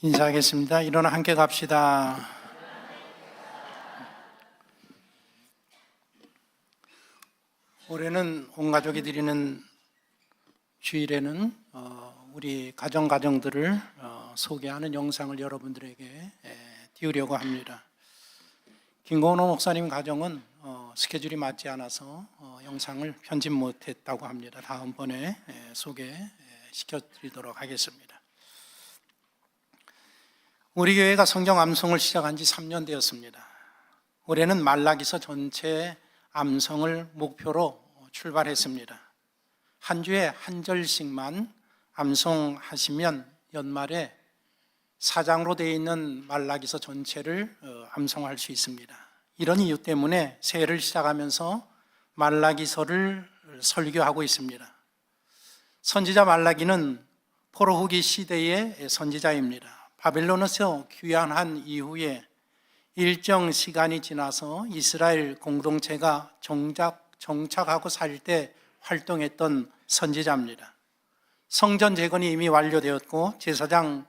인사하겠습니다. 일어나 함께 갑시다. 올해는 온 가족이 드리는 주일에는 우리 가정들을 소개하는 영상을 여러분들에게 띄우려고 합니다. 김건호 목사님 가정은 스케줄이 맞지 않아서 영상을 편집 못했다고 합니다. 다음번에 소개시켜드리도록 하겠습니다. 우리 교회가 성경 암송을 시작한 지 3년 되었습니다. 올해는 말라기서 전체 암송을 목표로 출발했습니다. 한 주에 한 절씩만 암송하시면 연말에 사장으로 되어 있는 말라기서 전체를 암송할 수 있습니다. 이런 이유 때문에 새해를 시작하면서 말라기서를 설교하고 있습니다. 선지자 말라기는 포로 후기 시대의 선지자입니다. 바벨론에서 귀환한 이후에 일정 시간이 지나서 이스라엘 공동체가 정착하고 살 때 활동했던 선지자입니다. 성전 재건이 이미 완료되었고 제사장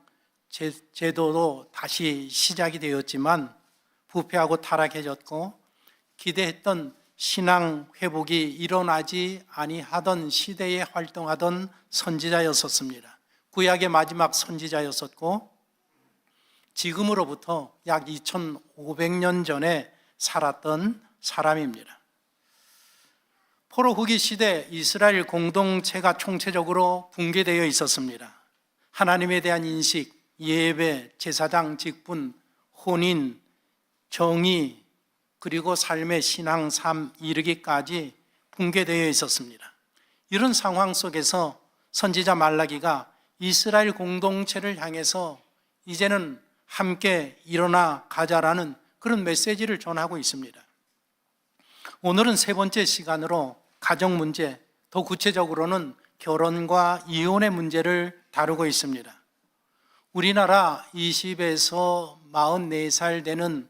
제도도 다시 시작이 되었지만 부패하고 타락해졌고 기대했던 신앙 회복이 일어나지 아니하던 시대에 활동하던 선지자였었습니다. 구약의 마지막 선지자였었고 지금으로부터 약 2500년 전에 살았던 사람입니다. 포로 후기 시대 이스라엘 공동체가 총체적으로 붕괴되어 있었습니다. 하나님에 대한 인식, 예배, 제사장 직분, 혼인, 정의, 그리고 삶의 신앙 삶 이르기까지 붕괴되어 있었습니다. 이런 상황 속에서 선지자 말라기가 이스라엘 공동체를 향해서 이제는 함께 일어나 가자라는 그런 메시지를 전하고 있습니다. 오늘은 세 번째 시간으로 가정 문제, 더 구체적으로는 결혼과 이혼의 문제를 다루고 있습니다. 우리나라 20에서 44살 되는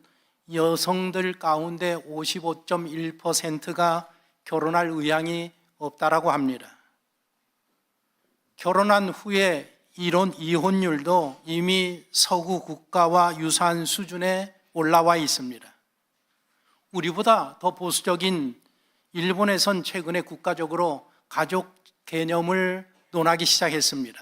여성들 가운데 55.1%가 결혼할 의향이 없다라고 합니다. 결혼한 후에 이혼율도 이미 서구 국가와 유사한 수준에 올라와 있습니다. 우리보다 더 보수적인 일본에선 최근에 국가적으로 가족 개념을 논하기 시작했습니다.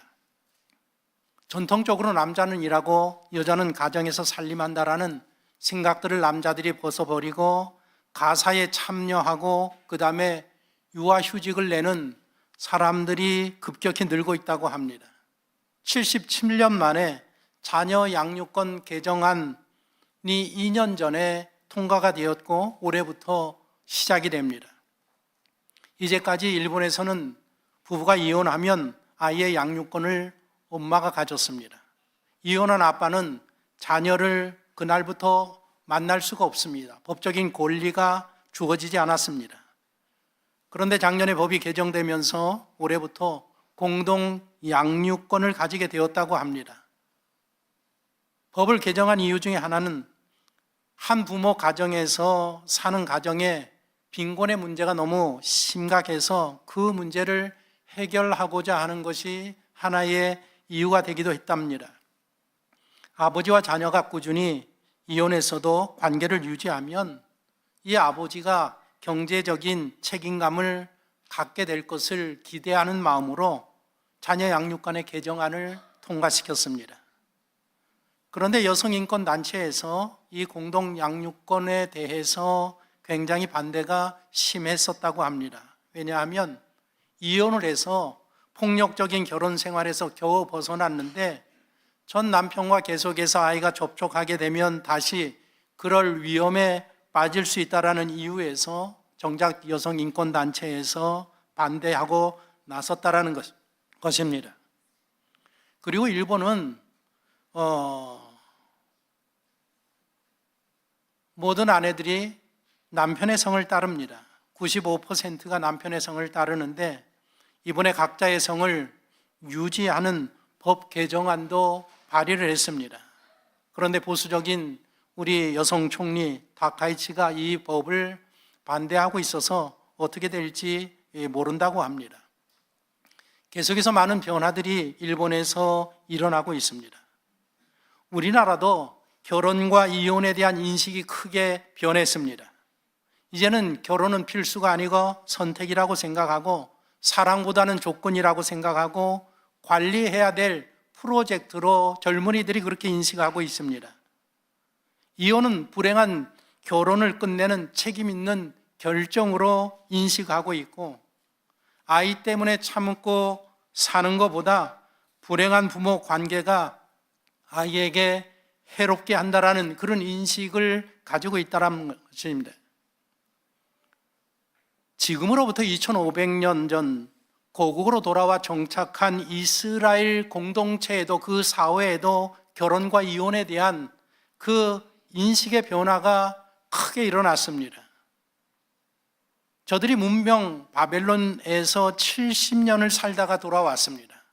전통적으로 남자는 일하고 여자는 가정에서 살림한다라는 생각들을 남자들이 벗어버리고 가사에 참여하고 그 다음에 유아휴직을 내는 사람들이 급격히 늘고 있다고 합니다. 77년 만에 자녀 양육권 개정안이 2년 전에 통과가 되었고 올해부터 시작이 됩니다. 이제까지 일본에서는 부부가 이혼하면 아이의 양육권을 엄마가 가졌습니다. 이혼한 아빠는 자녀를 그날부터 만날 수가 없습니다. 법적인 권리가 주어지지 않았습니다. 그런데 작년에 법이 개정되면서 올해부터 공동 양육권을 가지게 되었다고 합니다. 법을 개정한 이유 중에 하나는 한 부모 가정에서 사는 가정에 빈곤의 문제가 너무 심각해서 그 문제를 해결하고자 하는 것이 하나의 이유가 되기도 했답니다. 아버지와 자녀가 꾸준히 이혼해서도 관계를 유지하면 이 아버지가 경제적인 책임감을 갖게 될 것을 기대하는 마음으로 자녀 양육권의 개정안을 통과시켰습니다. 그런데 여성인권단체에서 이 공동 양육권에 대해서 굉장히 반대가 심했었다고 합니다. 왜냐하면 이혼을 해서 폭력적인 결혼 생활에서 겨우 벗어났는데 전 남편과 계속해서 아이가 접촉하게 되면 다시 그럴 위험에 빠질 수 있다는 이유에서 정작 여성인권단체에서 반대하고 나섰다라는 것입니다. 그리고 일본은 모든 아내들이 남편의 성을 따릅니다. 95%가 남편의 성을 따르는데 이번에 각자의 성을 유지하는 법 개정안도 발의를 했습니다. 그런데 보수적인 우리 여성 총리 다카이치가 이 법을 반대하고 있어서 어떻게 될지 모른다고 합니다. 계속해서 많은 변화들이 일본에서 일어나고 있습니다. 우리나라도 결혼과 이혼에 대한 인식이 크게 변했습니다. 이제는 결혼은 필수가 아니고 선택이라고 생각하고 사랑보다는 조건이라고 생각하고 관리해야 될 프로젝트로 젊은이들이 그렇게 인식하고 있습니다. 이혼은 불행한 결혼을 끝내는 책임 있는 결정으로 인식하고 있고, 아이 때문에 참고 사는 것보다 불행한 부모 관계가 아이에게 해롭게 한다라는 그런 인식을 가지고 있다는 것입니다. 지금으로부터 2500년 전 고국으로 돌아와 정착한 이스라엘 공동체에도, 그 사회에도 결혼과 이혼에 대한 그 인식의 변화가 크게 일어났습니다. 저들이 문명 바벨론에서 70년을 살다가 돌아왔습니다.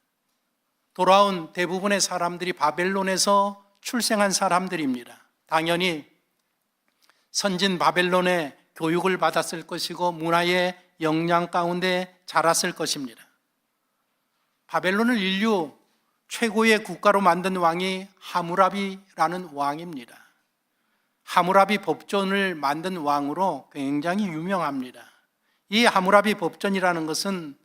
돌아온 대부분의 사람들이 바벨론에서 출생한 사람들입니다. 당연히 선진 바벨론의 교육을 받았을 것이고 문화의 영향 가운데 자랐을 것입니다. 바벨론을 인류 최고의 국가로 만든 왕이 하무라비라는 왕입니다. 하무라비 법전을 만든 왕으로 굉장히 유명합니다. 이 하무라비 법전이라는 것은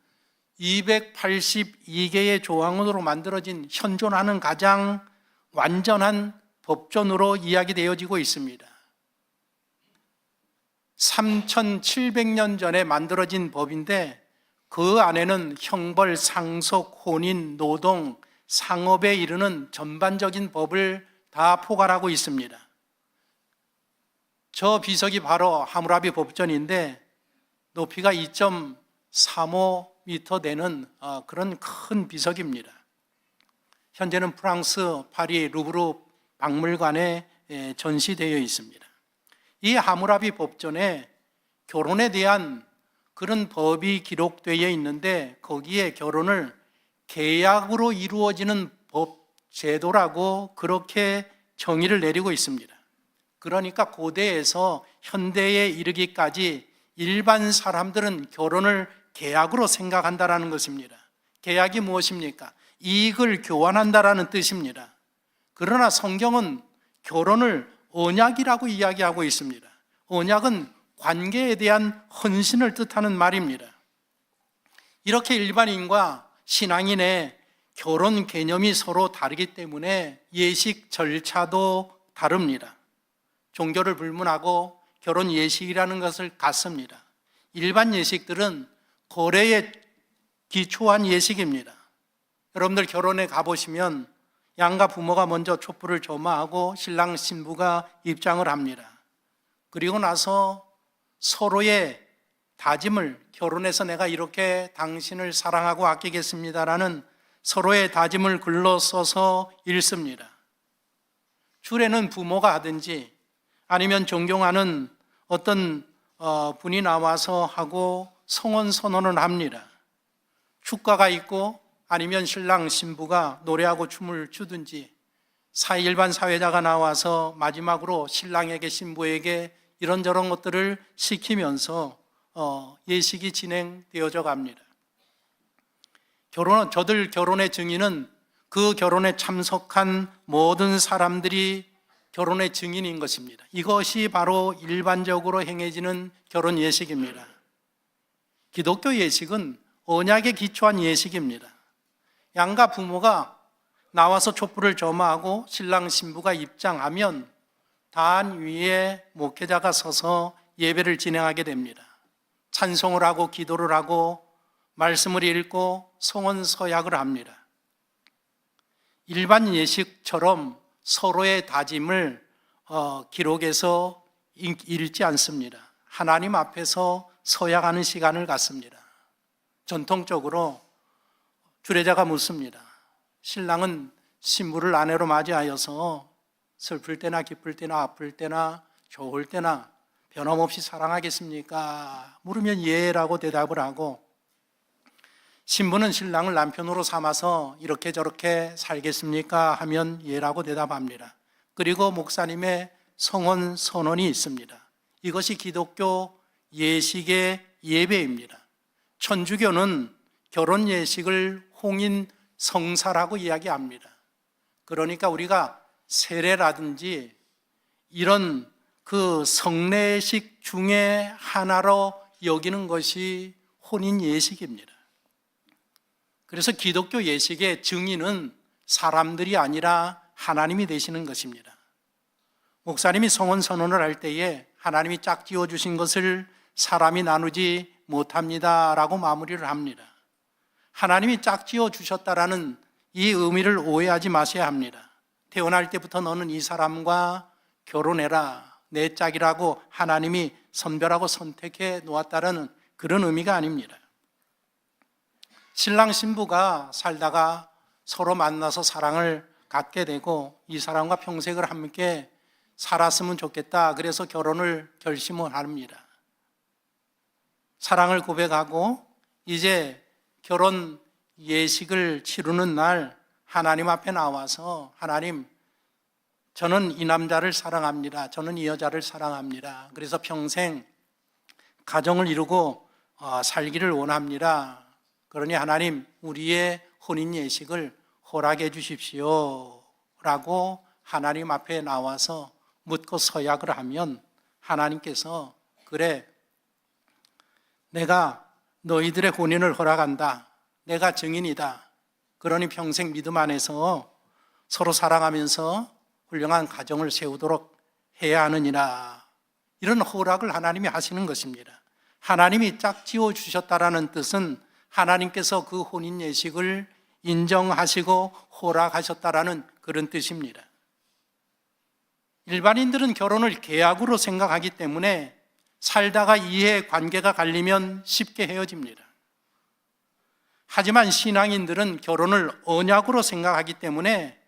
282개의 조항으로 만들어진 현존하는 가장 완전한 법전으로 이야기되어지고 있습니다. 3700년 전에 만들어진 법인데 그 안에는 형벌, 상속, 혼인, 노동, 상업에 이르는 전반적인 법을 다 포괄하고 있습니다. 저 비석이 바로 하무라비 법전인데 높이가 2.35m 되는 그런 큰 비석입니다. 현재는 프랑스 파리 루브르 박물관에 전시되어 있습니다. 이 하무라비 법전에 결혼에 대한 그런 법이 기록되어 있는데 거기에 결혼을 계약으로 이루어지는 법 제도라고 그렇게 정의를 내리고 있습니다. 그러니까 고대에서 현대에 이르기까지 일반 사람들은 결혼을 계약으로 생각한다라는 것입니다. 계약이 무엇입니까? 이익을 교환한다라는 뜻입니다. 그러나 성경은 결혼을 언약이라고 이야기하고 있습니다. 언약은 관계에 대한 헌신을 뜻하는 말입니다. 이렇게 일반인과 신앙인의 결혼 개념이 서로 다르기 때문에 예식 절차도 다릅니다. 종교를 불문하고 결혼 예식이라는 것을 갖습니다. 일반 예식들은 거래에 기초한 예식입니다. 여러분들 결혼에 가보시면 양가 부모가 먼저 촛불을 점화하고 신랑 신부가 입장을 합니다. 그리고 나서 서로의 다짐을, 결혼해서 내가 이렇게 당신을 사랑하고 아끼겠습니다라는 서로의 다짐을 글로 써서 읽습니다. 줄에는 부모가 하든지 아니면 존경하는 어떤 분이 나와서 하고 성혼 선언을 합니다. 축가가 있고 아니면 신랑 신부가 노래하고 춤을 추든지 일반 사회자가 나와서 마지막으로 신랑에게 신부에게 이런저런 것들을 시키면서 예식이 진행되어져 갑니다. 저들 결혼의 증인은 그 결혼에 참석한 모든 사람들이 결혼의 증인인 것입니다. 이것이 바로 일반적으로 행해지는 결혼 예식입니다. 기독교 예식은 언약에 기초한 예식입니다. 양가 부모가 나와서 촛불을 점화하고 신랑 신부가 입장하면 단 위에 목회자가 서서 예배를 진행하게 됩니다. 찬송을 하고 기도를 하고 말씀을 읽고 성원 서약을 합니다. 일반 예식처럼 서로의 다짐을 기록해서 읽지 않습니다. 하나님 앞에서 서약하는 시간을 갖습니다. 전통적으로 주례자가 묻습니다. 신랑은 신부를 아내로 맞이하여서 슬플 때나 기쁠 때나 아플 때나 좋을 때나 변함없이 사랑하겠습니까? 물으면 예라고 대답을 하고, 신부는 신랑을 남편으로 삼아서 이렇게 저렇게 살겠습니까? 하면 예라고 대답합니다. 그리고 목사님의 성혼 선언이 있습니다. 이것이 기독교 예식의 예배입니다. 천주교는 결혼 예식을 홍인 성사라고 이야기합니다. 그러니까 우리가 세례라든지 이런 그 성례식 중에 하나로 여기는 것이 혼인 예식입니다. 그래서 기독교 예식의 증인은 사람들이 아니라 하나님이 되시는 것입니다. 목사님이 성혼 선언을 할 때에 하나님이 짝지어 주신 것을 사람이 나누지 못합니다 라고 마무리를 합니다. 하나님이 짝지어 주셨다라는 이 의미를 오해하지 마셔야 합니다. 태어날 때부터 너는 이 사람과 결혼해라, 내 짝이라고 하나님이 선별하고 선택해 놓았다라는 그런 의미가 아닙니다. 신랑 신부가 살다가 서로 만나서 사랑을 갖게 되고 이 사람과 평생을 함께 살았으면 좋겠다, 그래서 결혼을 결심을 합니다. 사랑을 고백하고 이제 결혼 예식을 치르는 날 하나님 앞에 나와서 하나님, 저는 이 남자를 사랑합니다. 저는 이 여자를 사랑합니다. 그래서 평생 가정을 이루고 살기를 원합니다. 그러니 하나님, 우리의 혼인 예식을 허락해 주십시오 라고 하나님 앞에 나와서 묻고 서약을 하면 하나님께서 그래, 내가 너희들의 혼인을 허락한다. 내가 증인이다. 그러니 평생 믿음 안에서 서로 사랑하면서 훌륭한 가정을 세우도록 해야 하느니라. 이런 허락을 하나님이 하시는 것입니다. 하나님이 짝지어 주셨다라는 뜻은 하나님께서 그 혼인 예식을 인정하시고 허락하셨다라는 그런 뜻입니다. 일반인들은 결혼을 계약으로 생각하기 때문에 살다가 이해 관계가 갈리면 쉽게 헤어집니다. 하지만 신앙인들은 결혼을 언약으로 생각하기 때문에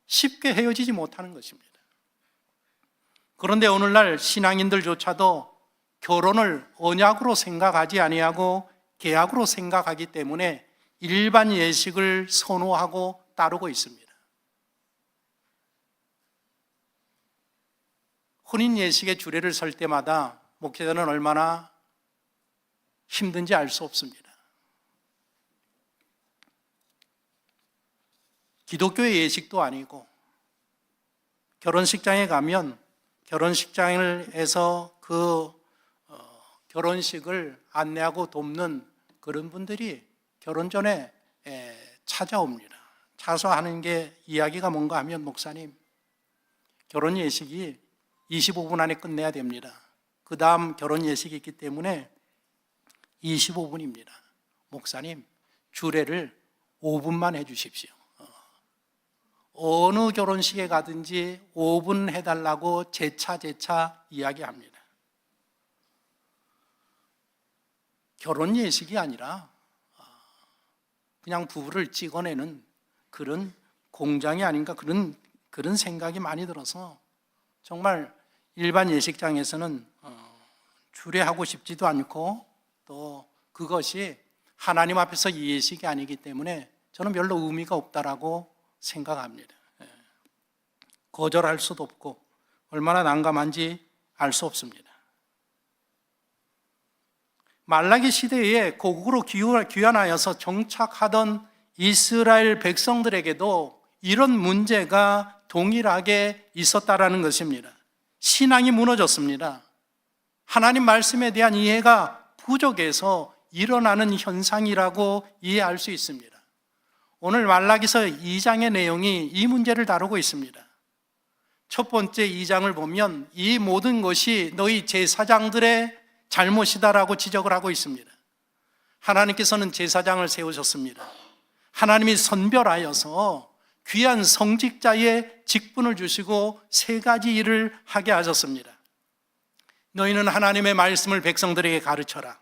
쉽게 헤어지지 못하는 것입니다. 그런데 오늘날 신앙인들조차도 결혼을 언약으로 생각하지 아니하고 계약으로 생각하기 때문에 일반 예식을 선호하고 따르고 있습니다. 혼인 예식의 주례를 설 때마다 목회자는 얼마나 힘든지 알 수 없습니다. 기독교의 예식도 아니고 결혼식장에 가면 결혼식장에서 그 결혼식을 안내하고 돕는 그런 분들이 결혼 전에 찾아옵니다. 차서 하는 게 이야기가 뭔가 하면, 목사님, 결혼 예식이 25분 안에 끝내야 됩니다. 그 다음 결혼 예식이 있기 때문에 25분입니다. 목사님, 주례를 5분만 해주십시오. 어느 결혼식에 가든지 5분 해달라고 재차 이야기합니다. 결혼 예식이 아니라 그냥 부부를 찍어내는 그런 공장이 아닌가, 그런 생각이 많이 들어서 정말 일반 예식장에서는 주례하고 싶지도 않고, 또 그것이 하나님 앞에서 예식이 아니기 때문에 저는 별로 의미가 없다라고 생각합니다. 거절할 수도 없고 얼마나 난감한지 알 수 없습니다. 말라기 시대에 고국으로 귀환하여서 정착하던 이스라엘 백성들에게도 이런 문제가 동일하게 있었다라는 것입니다. 신앙이 무너졌습니다. 하나님 말씀에 대한 이해가 부족해서 일어나는 현상이라고 이해할 수 있습니다. 오늘 말라기서 2장의 내용이 이 문제를 다루고 있습니다. 첫 번째 2장을 보면 이 모든 것이 너희 제사장들의 잘못이다라고 지적을 하고 있습니다. 하나님께서는 제사장을 세우셨습니다. 하나님이 선별하여서 귀한 성직자의 직분을 주시고 세 가지 일을 하게 하셨습니다. 너희는 하나님의 말씀을 백성들에게 가르쳐라.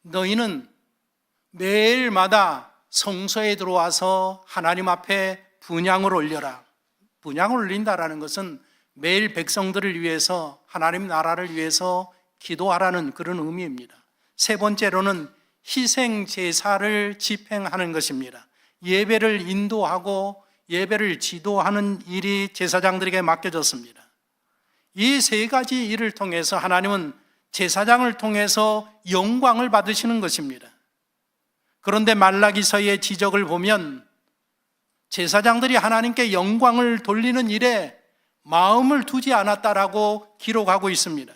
너희는 매일마다 성소에 들어와서 하나님 앞에 분향을 올려라. 분향을 올린다라는 것은 매일 백성들을 위해서, 하나님 나라를 위해서 기도하라는 그런 의미입니다. 세 번째로는 희생 제사를 집행하는 것입니다. 예배를 인도하고 예배를 지도하는 일이 제사장들에게 맡겨졌습니다. 이 세 가지 일을 통해서 하나님은 제사장을 통해서 영광을 받으시는 것입니다. 그런데 말라기서의 지적을 보면 제사장들이 하나님께 영광을 돌리는 일에 마음을 두지 않았다라고 기록하고 있습니다.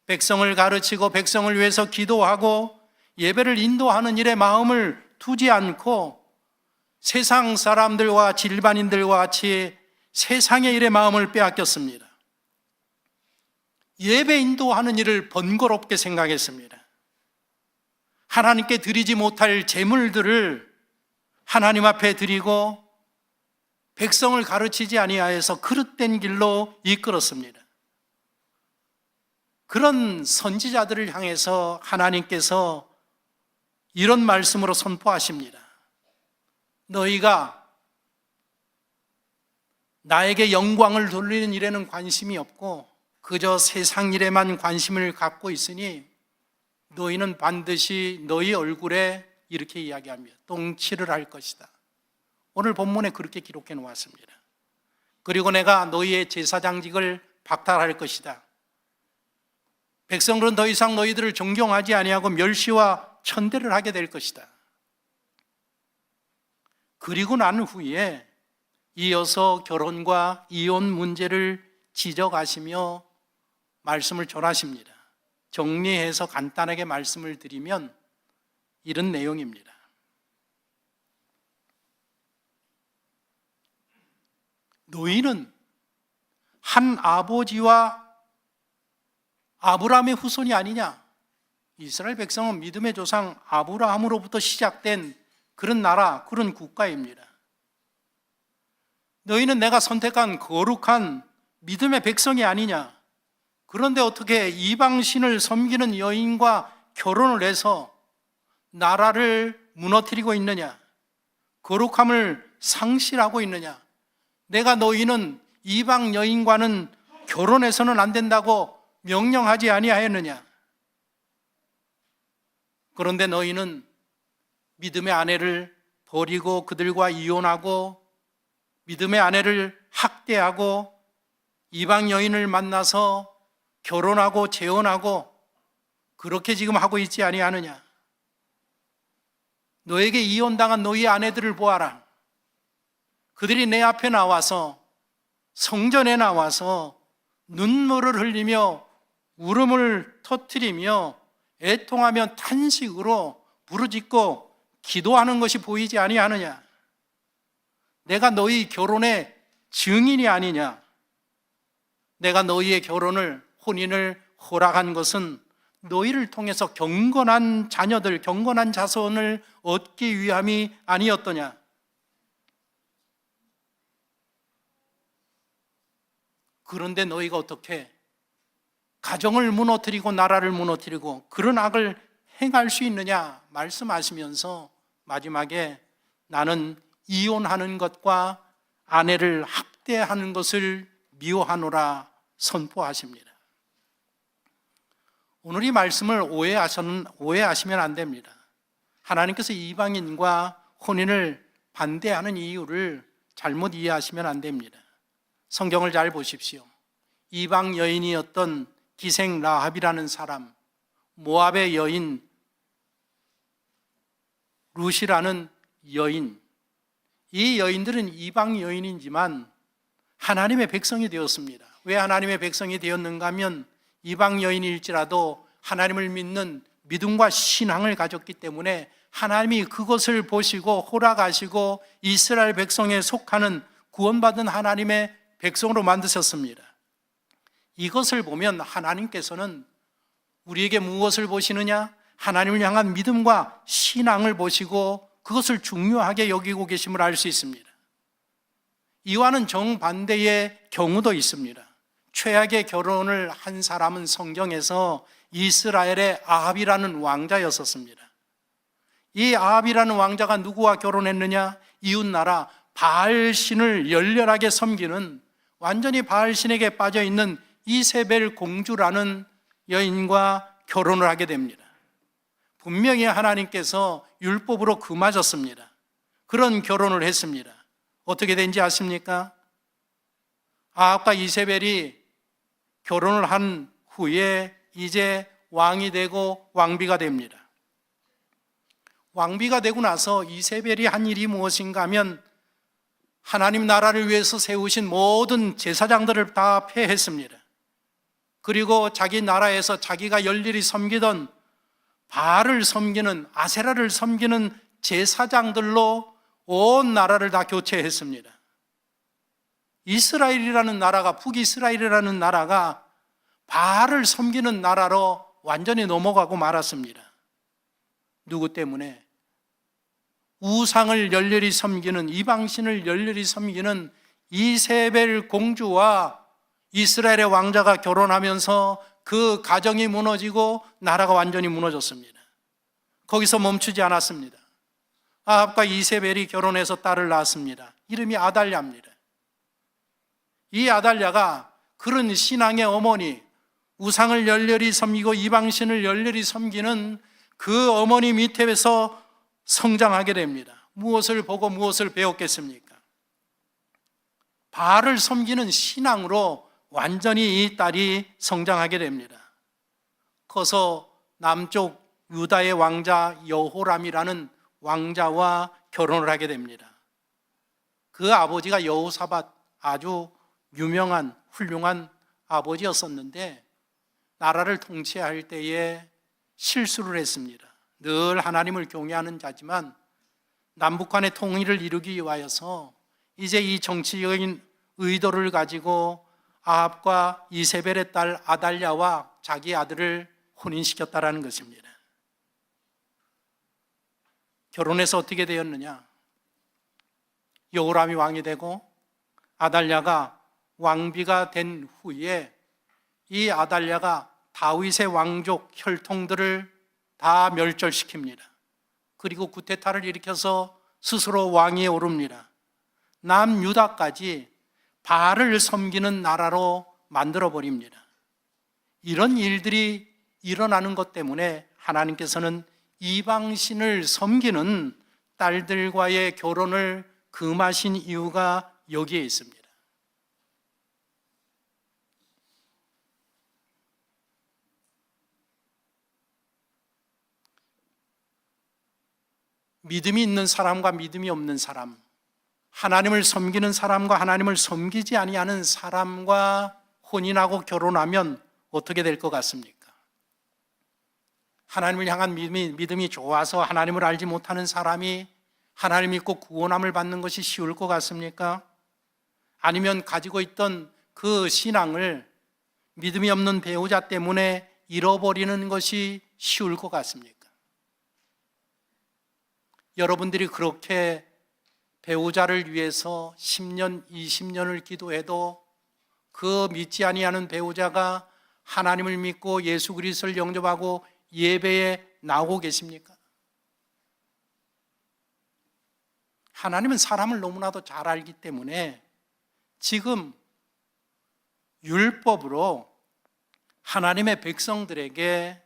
백성을 가르치고 백성을 위해서 기도하고 예배를 인도하는 일에 마음을 두지 않고 세상 사람들과 질반인들과 같이 세상의 일에 마음을 빼앗겼습니다. 예배 인도하는 일을 번거롭게 생각했습니다. 하나님께 드리지 못할 제물들을 하나님 앞에 드리고 백성을 가르치지 아니하여서 그릇된 길로 이끌었습니다. 그런 선지자들을 향해서 하나님께서 이런 말씀으로 선포하십니다. 너희가 나에게 영광을 돌리는 일에는 관심이 없고 그저 세상 일에만 관심을 갖고 있으니 너희는 반드시 너희 얼굴에 이렇게 이야기합니다. 똥칠을 할 것이다. 오늘 본문에 그렇게 기록해 놓았습니다. 그리고 내가 너희의 제사장직을 박탈할 것이다. 백성들은 더 이상 너희들을 존경하지 아니하고 멸시와 천대를 하게 될 것이다. 그리고 난 후에 이어서 결혼과 이혼 문제를 지적하시며 말씀을 전하십니다. 정리해서 간단하게 말씀을 드리면 이런 내용입니다. 너희는 한 아버지와 아브라함의 후손이 아니냐? 이스라엘 백성은 믿음의 조상 아브라함으로부터 시작된 그런 나라, 그런 국가입니다. 너희는 내가 선택한 거룩한 믿음의 백성이 아니냐? 그런데 어떻게 이방신을 섬기는 여인과 결혼을 해서 나라를 무너뜨리고 있느냐? 거룩함을 상실하고 있느냐? 내가 너희는 이방 여인과는 결혼해서는 안 된다고 명령하지 아니하였느냐? 그런데 너희는 믿음의 아내를 버리고 그들과 이혼하고 믿음의 아내를 학대하고 이방 여인을 만나서 결혼하고 재혼하고 그렇게 지금 하고 있지 아니하느냐? 너에게 이혼당한 너희 아내들을 보아라. 그들이 내 앞에 나와서 성전에 나와서 눈물을 흘리며 울음을 터뜨리며 애통하며 탄식으로 부르짖고 기도하는 것이 보이지 아니하느냐? 내가 너희 결혼의 증인이 아니냐? 내가 너희의 혼인을 허락한 것은 너희를 통해서 경건한 자녀들, 경건한 자손을 얻기 위함이 아니었더냐? 그런데 너희가 어떻게 가정을 무너뜨리고 나라를 무너뜨리고 그런 악을 행할 수 있느냐 말씀하시면서 마지막에 나는 이혼하는 것과 아내를 학대하는 것을 미워하노라 선포하십니다. 오늘 이 말씀을 오해하시면 안 됩니다. 하나님께서 이방인과 혼인을 반대하는 이유를 잘못 이해하시면 안 됩니다. 성경을 잘 보십시오. 이방 여인이었던 기생 라합이라는 사람, 모압의 여인 룻이라는 여인, 이 여인들은 이방 여인이지만 하나님의 백성이 되었습니다. 왜 하나님의 백성이 되었는가 하면 이방 여인일지라도 하나님을 믿는 믿음과 신앙을 가졌기 때문에 하나님이 그것을 보시고 허락하시고 이스라엘 백성에 속하는 구원받은 하나님의 백성으로 만드셨습니다. 이것을 보면 하나님께서는 우리에게 무엇을 보시느냐? 하나님을 향한 믿음과 신앙을 보시고 그것을 중요하게 여기고 계심을 알 수 있습니다. 이와는 정반대의 경우도 있습니다. 최악의 결혼을 한 사람은 성경에서 이스라엘의 아합이라는 왕자였었습니다. 이 아합이라는 왕자가 누구와 결혼했느냐? 이웃나라 바알신을 열렬하게 섬기는 완전히 바알신에게 빠져있는 이세벨 공주라는 여인과 결혼을 하게 됩니다. 분명히 하나님께서 율법으로 금하셨습니다. 그런 결혼을 했습니다. 어떻게 된지 아십니까? 아합과 이세벨이 결혼을 한 후에 이제 왕이 되고 왕비가 됩니다. 왕비가 되고 나서 이세벨이 한 일이 무엇인가 하면 하나님 나라를 위해서 세우신 모든 제사장들을 다 폐했습니다. 그리고 자기 나라에서 자기가 열렬히 섬기던 바알을 섬기는, 아세라를 섬기는 제사장들로 온 나라를 다 교체했습니다. 이스라엘이라는 나라가, 북이스라엘이라는 나라가 바알을 섬기는 나라로 완전히 넘어가고 말았습니다. 누구 때문에? 우상을 열렬히 섬기는, 이방신을 열렬히 섬기는 이세벨 공주와 이스라엘의 왕자가 결혼하면서 그 가정이 무너지고 나라가 완전히 무너졌습니다. 거기서 멈추지 않았습니다. 아합과 이세벨이 결혼해서 딸을 낳았습니다. 이름이 아달랴입니다. 이 아달랴가 그런 신앙의 어머니, 우상을 열렬히 섬기고 이방신을 열렬히 섬기는 그 어머니 밑에서 성장하게 됩니다. 무엇을 보고 무엇을 배웠겠습니까? 바알을 섬기는 신앙으로 완전히 이 딸이 성장하게 됩니다. 커서 남쪽 유다의 왕자 여호람이라는 왕자와 결혼을 하게 됩니다. 그 아버지가 여호사밧, 아주 유명한 훌륭한 아버지였었는데 나라를 통치할 때에 실수를 했습니다. 늘 하나님을 경외하는 자지만 남북한의 통일을 이루기 위하여서 이제 이 정치적인 의도를 가지고 아합과 이세벨의 딸 아달랴와 자기 아들을 혼인시켰다라는 것입니다. 결혼해서 어떻게 되었느냐? 여호람이 왕이 되고 아달랴가 왕비가 된 후에 이 아달랴가 다윗의 왕족 혈통들을 다 멸절시킵니다. 그리고 구테타를 일으켜서 스스로 왕위에 오릅니다. 남유다까지 바알을 섬기는 나라로 만들어버립니다. 이런 일들이 일어나는 것 때문에 하나님께서는 이방신을 섬기는 딸들과의 결혼을 금하신 이유가 여기에 있습니다. 믿음이 있는 사람과 믿음이 없는 사람, 하나님을 섬기는 사람과 하나님을 섬기지 아니하는 사람과 혼인하고 결혼하면 어떻게 될 것 같습니까? 하나님을 향한 믿음이 좋아서 하나님을 알지 못하는 사람이 하나님 믿고 구원함을 받는 것이 쉬울 것 같습니까? 아니면 가지고 있던 그 신앙을 믿음이 없는 배우자 때문에 잃어버리는 것이 쉬울 것 같습니까? 여러분들이 그렇게 배우자를 위해서 10년, 20년을 기도해도 그 믿지 아니하는 배우자가 하나님을 믿고 예수 그리스도를 영접하고 예배에 나오고 계십니까? 하나님은 사람을 너무나도 잘 알기 때문에 지금 율법으로 하나님의 백성들에게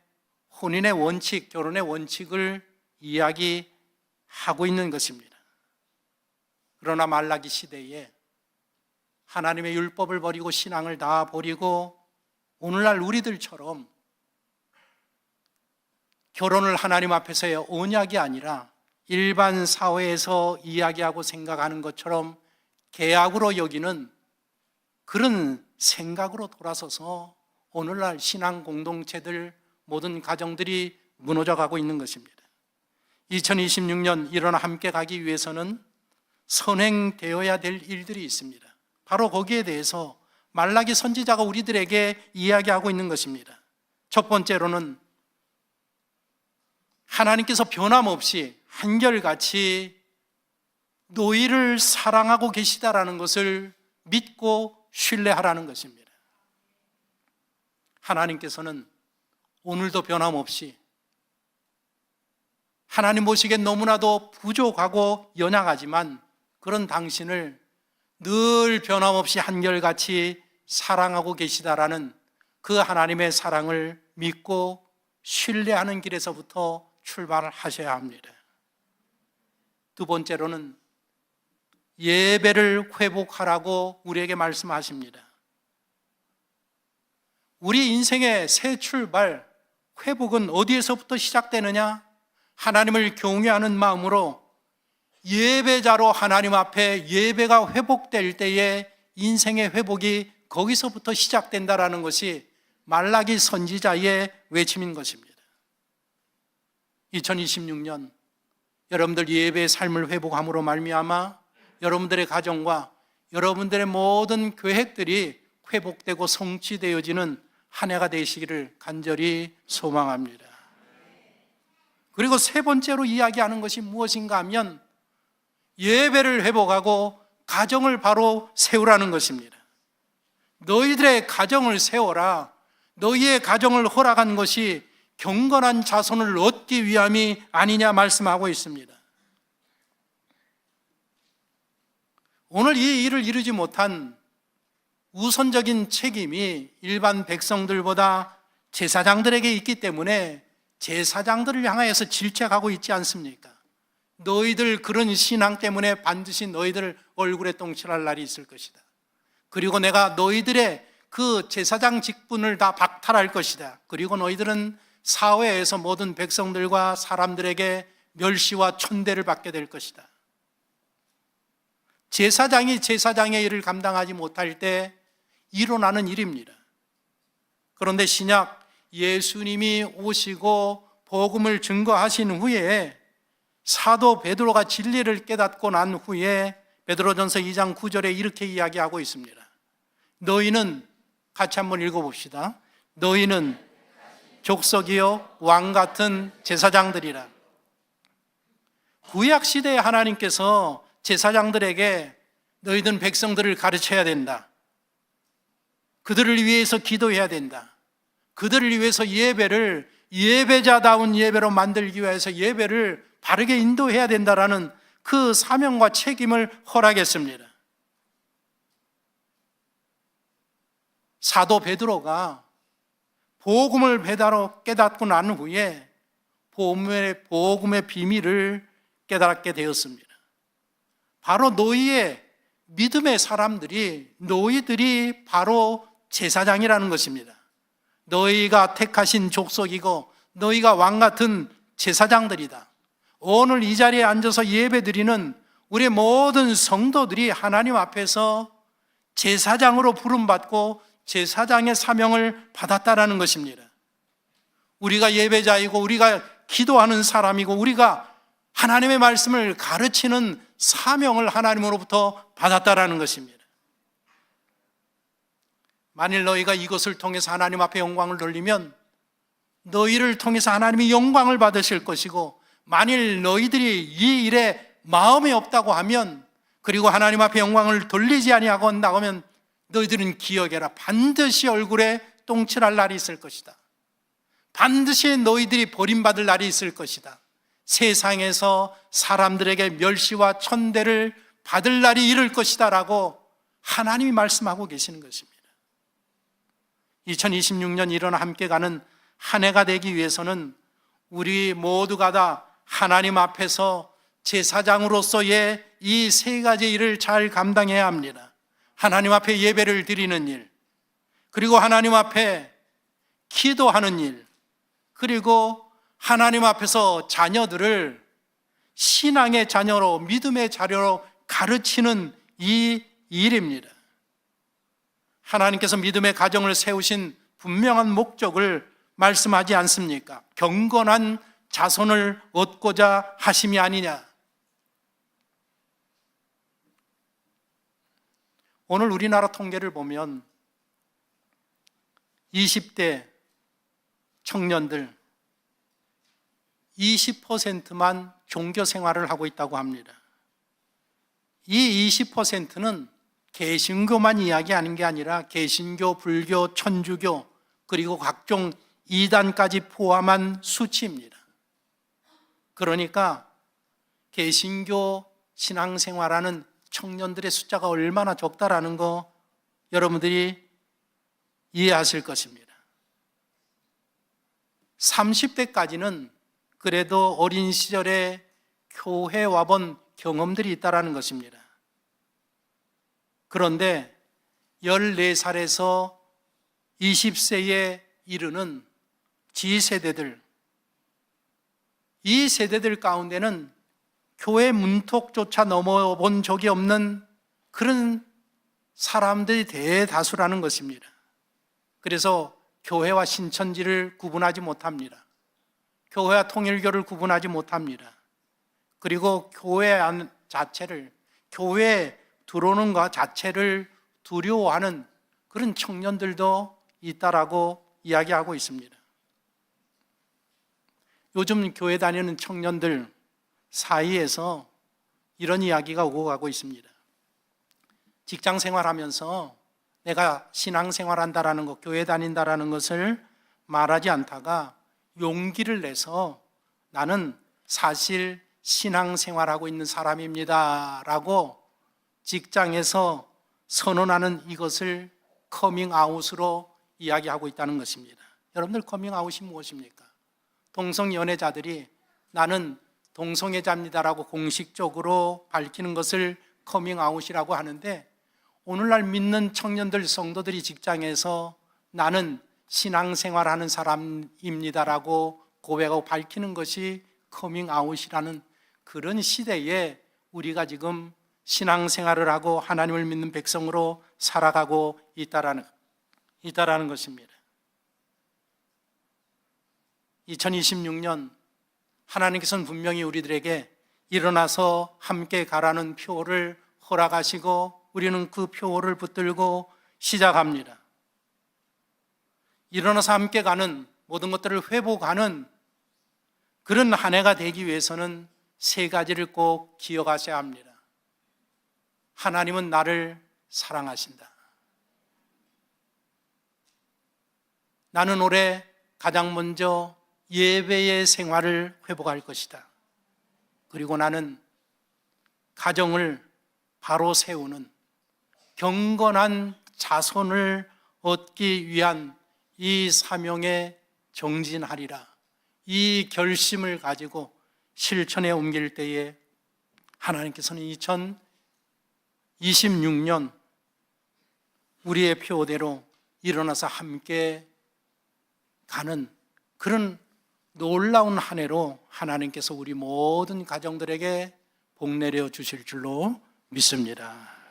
혼인의 원칙, 결혼의 원칙을 이야기하고 있는 것입니다. 그러나 말라기 시대에 하나님의 율법을 버리고 신앙을 다 버리고 오늘날 우리들처럼 결혼을 하나님 앞에서의 언약이 아니라 일반 사회에서 이야기하고 생각하는 것처럼 계약으로 여기는 그런 생각으로 돌아서서 오늘날 신앙 공동체들, 모든 가정들이 무너져가고 있는 것입니다. 2026년 일어나 함께 가기 위해서는 선행되어야 될 일들이 있습니다. 바로 거기에 대해서 말라기 선지자가 우리들에게 이야기하고 있는 것입니다. 첫 번째로는 하나님께서 변함없이 한결같이 너희를 사랑하고 계시다라는 것을 믿고 신뢰하라는 것입니다. 하나님께서는 오늘도 변함없이 하나님 보시기엔 너무나도 부족하고 연약하지만 그런 당신을 늘 변함없이 한결같이 사랑하고 계시다라는 그 하나님의 사랑을 믿고 신뢰하는 길에서부터 출발을 하셔야 합니다. 두 번째로는 예배를 회복하라고 우리에게 말씀하십니다. 우리 인생의 새 출발, 회복은 어디에서부터 시작되느냐? 하나님을 경외하는 마음으로 예배자로 하나님 앞에 예배가 회복될 때에 인생의 회복이 거기서부터 시작된다라는 것이 말라기 선지자의 외침인 것입니다. 2026년 여러분들 예배의 삶을 회복함으로 말미암아 여러분들의 가정과 여러분들의 모든 계획들이 회복되고 성취되어지는 한 해가 되시기를 간절히 소망합니다. 그리고 세 번째로 이야기하는 것이 무엇인가 하면 예배를 회복하고 가정을 바로 세우라는 것입니다. 너희들의 가정을 세워라. 너희의 가정을 허락한 것이 경건한 자손을 얻기 위함이 아니냐 말씀하고 있습니다. 오늘 이 일을 이루지 못한 우선적인 책임이 일반 백성들보다 제사장들에게 있기 때문에 제사장들을 향하여서 질책하고 있지 않습니까? 너희들 그런 신앙 때문에 반드시 너희들 얼굴에 똥칠할 날이 있을 것이다. 그리고 내가 너희들의 그 제사장 직분을 다 박탈할 것이다. 그리고 너희들은 사회에서 모든 백성들과 사람들에게 멸시와 천대를 받게 될 것이다. 제사장이 제사장의 일을 감당하지 못할 때 일어나는 일입니다. 그런데 신약 예수님이 오시고 복음을 증거하신 후에 사도 베드로가 진리를 깨닫고 난 후에 베드로전서 2장 9절에 이렇게 이야기하고 있습니다. 너희는, 같이 한번 읽어봅시다. 너희는 족속이요 왕같은 제사장들이라. 구약시대에 하나님께서 제사장들에게 너희들은 백성들을 가르쳐야 된다. 그들을 위해서 기도해야 된다. 그들을 위해서 예배를 예배자다운 예배로 만들기 위해서 예배를 바르게 인도해야 된다라는 그 사명과 책임을 허락했습니다. 사도 베드로가 복음을 깨닫고 난 후에 복음의 비밀을 깨닫게 되었습니다. 바로 너희의 믿음의 사람들이, 너희들이 바로 제사장이라는 것입니다. 너희가 택하신 족속이고 너희가 왕같은 제사장들이다. 오늘 이 자리에 앉아서 예배드리는 우리 모든 성도들이 하나님 앞에서 제사장으로 부름받고 제사장의 사명을 받았다라는 것입니다. 우리가 예배자이고 우리가 기도하는 사람이고 우리가 하나님의 말씀을 가르치는 사명을 하나님으로부터 받았다라는 것입니다. 만일 너희가 이것을 통해서 하나님 앞에 영광을 돌리면 너희를 통해서 하나님이 영광을 받으실 것이고, 만일 너희들이 이 일에 마음이 없다고 하면, 그리고 하나님 앞에 영광을 돌리지 아니하고 온다고 하면 너희들은 기억해라. 반드시 얼굴에 똥칠할 날이 있을 것이다. 반드시 너희들이 버림받을 날이 있을 것이다. 세상에서 사람들에게 멸시와 천대를 받을 날이 이를 것이다 라고 하나님이 말씀하고 계시는 것입니다. 2026년 일어나 함께 가는 한 해가 되기 위해서는 우리 모두가 다 하나님 앞에서 제사장으로서의 이 세 가지 일을 잘 감당해야 합니다. 하나님 앞에 예배를 드리는 일, 그리고 하나님 앞에 기도하는 일, 그리고 하나님 앞에서 자녀들을 신앙의 자녀로, 믿음의 자녀로 가르치는 이 일입니다. 하나님께서 믿음의 가정을 세우신 분명한 목적을 말씀하지 않습니까? 경건한 자손을 얻고자 하심이 아니냐. 오늘 우리나라 통계를 보면 20대 청년들 20%만 종교 생활을 하고 있다고 합니다. 이 20%는 개신교만 이야기하는 게 아니라 개신교, 불교, 천주교, 그리고 각종 이단까지 포함한 수치입니다. 그러니까 개신교 신앙생활하는 청년들의 숫자가 얼마나 적다라는 거 여러분들이 이해하실 것입니다. 30대까지는 그래도 어린 시절에 교회 와본 경험들이 있다라는 것입니다. 그런데 14살에서 20세에 이르는 G세대들, 이 세대들 가운데는 교회 문턱조차 넘어본 적이 없는 그런 사람들이 대다수라는 것입니다. 그래서 교회와 신천지를 구분하지 못합니다. 교회와 통일교를 구분하지 못합니다. 그리고 교회 안 자체를, 교회에 들어오는 것 자체를 두려워하는 그런 청년들도 있다라고 이야기하고 있습니다. 요즘 교회 다니는 청년들 사이에서 이런 이야기가 오고 가고 있습니다. 직장 생활하면서 내가 신앙 생활한다라는 것, 교회 다닌다라는 것을 말하지 않다가 용기를 내서 나는 사실 신앙 생활하고 있는 사람입니다 라고 직장에서 선언하는 이것을 커밍아웃으로 이야기하고 있다는 것입니다. 여러분들 커밍아웃이 무엇입니까? 동성연애자들이 나는 동성애자입니다라고 공식적으로 밝히는 것을 커밍아웃이라고 하는데, 오늘날 믿는 청년들, 성도들이 직장에서 나는 신앙생활하는 사람입니다라고 고백하고 밝히는 것이 커밍아웃이라는 그런 시대에 우리가 지금 신앙생활을 하고 하나님을 믿는 백성으로 살아가고 있다라는 것입니다. 2026년 하나님께서는 분명히 우리들에게 일어나서 함께 가라는 표를 허락하시고 우리는 그 표를 붙들고 시작합니다. 일어나서 함께 가는 모든 것들을 회복하는 그런 한 해가 되기 위해서는 세 가지를 꼭 기억하셔야 합니다. 하나님은 나를 사랑하신다. 나는 올해 가장 먼저 예배의 생활을 회복할 것이다. 그리고 나는 가정을 바로 세우는 경건한 자손을 얻기 위한 이 사명에 정진하리라. 이 결심을 가지고 실천에 옮길 때에 하나님께서는 2026년 우리의 표대로 일어나서 함께 가는 그런 놀라운 한 해로 하나님께서 우리 모든 가정들에게 복 내려 주실 줄로 믿습니다.